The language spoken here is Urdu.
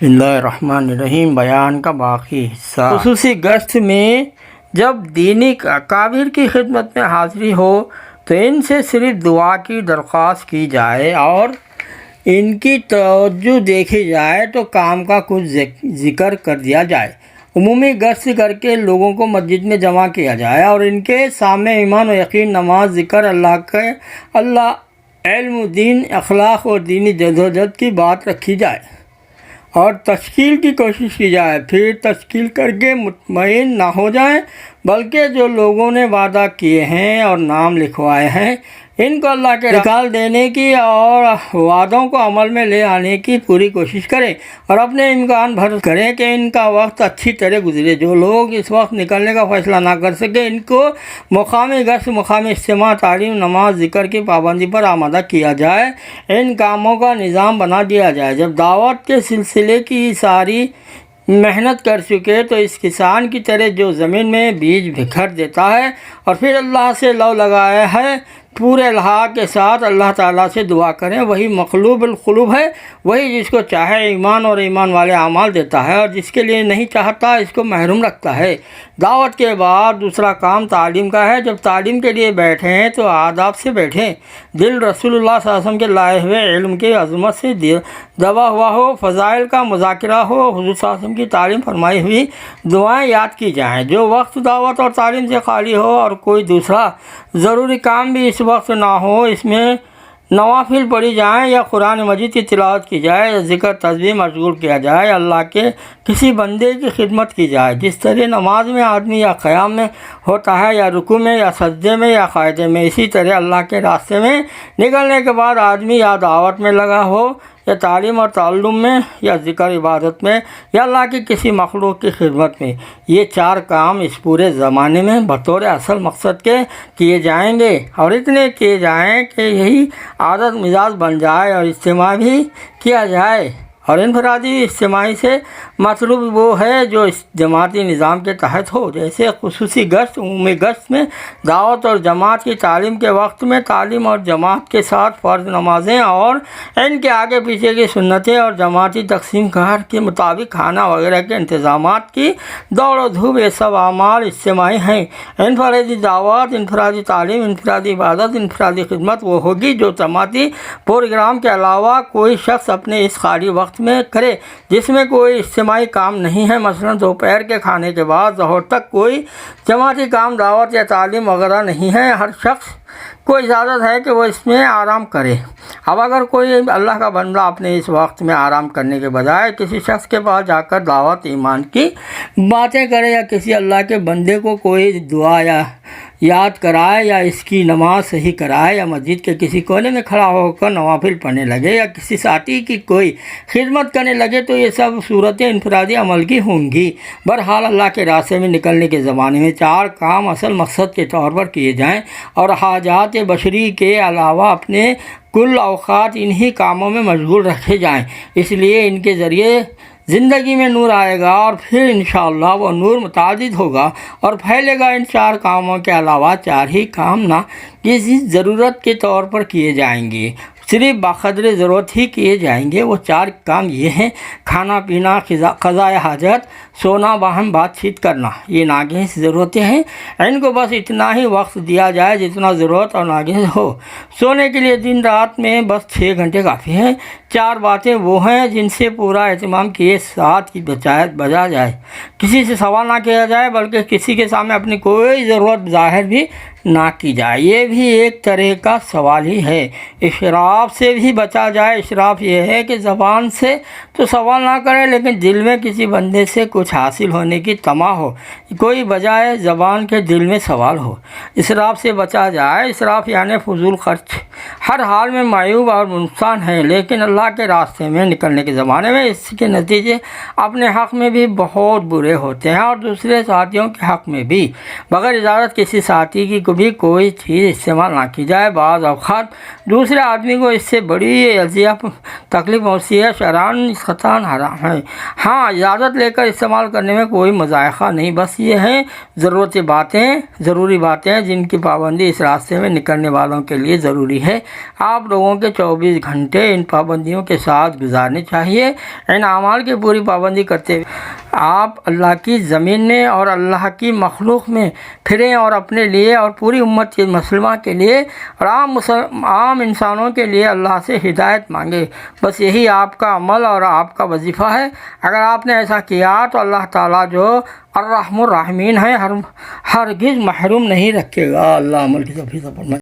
بسم اللہ الرحمن الرحیم۔ بیان کا باقی حصہ۔ خصوصی گشت میں جب دینی اکابر کی خدمت میں حاضری ہو تو ان سے صرف دعا کی درخواست کی جائے اور ان کی توجہ دیکھی جائے تو کام کا کچھ ذکر کر دیا جائے۔ عمومی گشت کر کے لوگوں کو مسجد میں جمع کیا جائے اور ان کے سامنے ایمان و یقین، نماز، ذکر اللہ، علم، دین، اخلاق اور دینی جدوجہد کی بات رکھی جائے اور تشکیل کی کوشش کی جائے۔ پھر تشکیل کر کے مطمئن نہ ہو جائیں، بلکہ جو لوگوں نے وعدہ کیے ہیں اور نام لکھوائے ہیں ان کو اللہ کے نکال دینے کی اور وعدوں کو عمل میں لے آنے کی پوری کوشش کریں اور اپنے امکان بھر کریں کہ ان کا وقت اچھی طرح گزرے۔ جو لوگ اس وقت نکلنے کا فیصلہ نہ کر سکے ان کو مقامی گشت، مقامی اجتماع، تعلیم، نماز، ذکر کی پابندی پر آمادہ کیا جائے۔ ان کاموں کا نظام بنا دیا جائے۔ جب دعوت کے سلسلے کی ساری محنت کر چکے تو اس کسان کی طرح جو زمین میں بیج بکھر دیتا ہے اور پھر اللہ سے لو لگایا ہے، پورے الحاق کے ساتھ اللہ تعالیٰ سے دعا کریں۔ وہی مقلوب القلوب ہے، وہی جس کو چاہے ایمان اور ایمان والے اعمال دیتا ہے اور جس کے لیے نہیں چاہتا اس کو محروم رکھتا ہے۔ دعوت کے بعد دوسرا کام تعلیم کا ہے۔ جب تعلیم کے لیے بیٹھیں تو آداب سے بیٹھیں، دل رسول اللہ صلی اللہ علیہ وسلم کے لائے ہوئے علم کی عظمت سے دبا ہوا ہو، فضائل کا مذاکرہ ہو، حضور صلی اللہ علیہ وسلم کی تعلیم فرمائی ہوئی دعائیں یاد کی جائیں۔ جو وقت دعوت اور تعلیم سے خالی ہو اور کوئی دوسرا ضروری کام بھی اس وقت نہ ہو، اس میں نوافل پڑھی جائیں یا قرآن مجید کی تلاوت کی جائے یا ذکر تسبیح مشغول کیا جائے، اللہ کے کسی بندے کی خدمت کی جائے۔ جس طرح نماز میں آدمی یا قیام میں ہوتا ہے یا رکوع میں یا سجدے میں یا قاعدے میں، اسی طرح اللہ کے راستے میں نکلنے کے بعد آدمی یا دعوت میں لگا ہو یا تعلیم اور تعلم میں یا ذکر عبادت میں یا اللہ کی کسی مخلوق کی خدمت میں، یہ چار کام اس پورے زمانے میں بطور اصل مقصد کے کیے جائیں گے اور اتنے کیے جائیں کہ یہی عادت مزاج بن جائے اور اجتماع بھی کیا جائے۔ اور انفرادی اجتماعی سے مطلوب وہ ہے جو اس جماعتی نظام کے تحت ہو، جیسے خصوصی گشت۔ عمومی گشت میں دعوت اور جماعت کی تعلیم کے وقت میں تعلیم اور جماعت کے ساتھ فرض نمازیں اور ان کے آگے پیچھے کی سنتیں اور جماعتی تقسیم کار کے مطابق کھانا وغیرہ کے انتظامات کی دوڑ و دھوپ، یہ سب اعمال اجتماعی ہیں۔ انفرادی دعوت، انفرادی تعلیم، انفرادی عبادت، انفرادی خدمت وہ ہوگی جو جماعتی پروگرام کے علاوہ کوئی شخص اپنے اس خالی وقت میں کرے جس میں کوئی اجتماعی کام نہیں ہے۔ مثلا دوپہر کے کھانے کے بعد ظہر تک کوئی جماعتی کام، دعوت یا تعلیم وغیرہ نہیں ہے۔ ہر شخص کو اجازت ہے کہ وہ اس میں آرام کرے۔ اب اگر کوئی اللہ کا بندہ اپنے اس وقت میں آرام کرنے کے بجائے کسی شخص کے پاس جا کر دعوت ایمان کی باتیں کرے یا کسی اللہ کے بندے کو کوئی دعا یا یاد کرائے یا اس کی نماز صحیح کرائے یا مسجد کے کسی کونے میں کھڑا ہو کر نوافل پڑھنے لگے یا کسی ساتھی کی کوئی خدمت کرنے لگے تو یہ سب صورتیں انفرادی عمل کی ہوں گی۔ بہرحال اللہ کے راستے میں نکلنے کے زمانے میں چار کام اصل مقصد کے طور پر کیے جائیں اور حاجات بشری کے علاوہ اپنے کل اوقات انہی کاموں میں مشغول رکھے جائیں۔ اس لیے ان کے ذریعے زندگی میں نور آئے گا اور پھر انشاءاللہ وہ نور متعدد ہوگا اور پھیلے گا۔ ان چار کاموں کے علاوہ چار ہی کام نہ کسی ضرورت کے طور پر کیے جائیں گے، صرف بقدر ضرورت ہی کیے جائیں گے۔ وہ چار کام یہ ہیں: کھانا پینا، قضاء حاجت، سونا، باہم بات چیت کرنا۔ یہ ناگزیر ضرورتیں ہیں، ان کو بس اتنا ہی وقت دیا جائے جتنا ضرورت اور ناگزیر ہو۔ سونے کے لیے دن رات میں بس 6 گھنٹے کافی ہیں۔ چار باتیں وہ ہیں جن سے پورا اہتمام کیے ساتھ کی بجا جائے، کسی سے سوال نہ کیا جائے بلکہ کسی کے سامنے اپنی کوئی ضرورت ظاہر بھی نہ کی جائے۔ یہ بھی ایک طرح کا سوال ہی ہے۔ اشراف سے بھی بچا جائے۔ اشراف یہ ہے کہ زبان سے تو سوال نہ کرے لیکن دل میں کسی بندے سے کچھ حاصل ہونے کی طمع ہو، کوئی بجائے زبان کے دل میں سوال ہو۔ اسراف سے بچا جائے۔ اسراف یعنی فضول خرچ ہر حال میں معیوب اور نقصان ہے، لیکن اللہ کے راستے میں نکلنے کے زمانے میں اس کے نتیجے اپنے حق میں بھی بہت برے ہوتے ہیں اور دوسرے ساتھیوں کے حق میں بھی۔ بغیر اجازت کسی ساتھی کی کو بھی کوئی چیز استعمال نہ کی جائے۔ بعض اوقات دوسرے آدمی کو اس سے بڑی اذیت تکلیف پہنچتی ہے، شرعاً خطاً حرام ہے۔ ہاں، اجازت لے کر استعمال کرنے میں کوئی مذائقہ نہیں، بس یہ ہیں ضروری باتیں جن کی پابندی اس راستے میں نکلنے والوں کے لیے ضروری ہے۔ آپ لوگوں کے 24 گھنٹے ان پابندیوں کے ساتھ گزارنے چاہیے۔ ان اعمال کی پوری پابندی کرتے ہوئے آپ اللہ کی زمین میں اور اللہ کی مخلوق میں پھریں اور اپنے لیے اور پوری امت مسلمہ کے لیے اور عام انسانوں کے لیے اللہ سے ہدایت مانگے۔ بس یہی آپ کا عمل اور آپ کا وظیفہ ہے۔ اگر آپ نے ایسا کیا تو اللہ تعالیٰ جو الرحم الرحمین ہے ہرگز محروم نہیں رکھے گا۔ اللہ عمل کی توفیق عطا فرمائے۔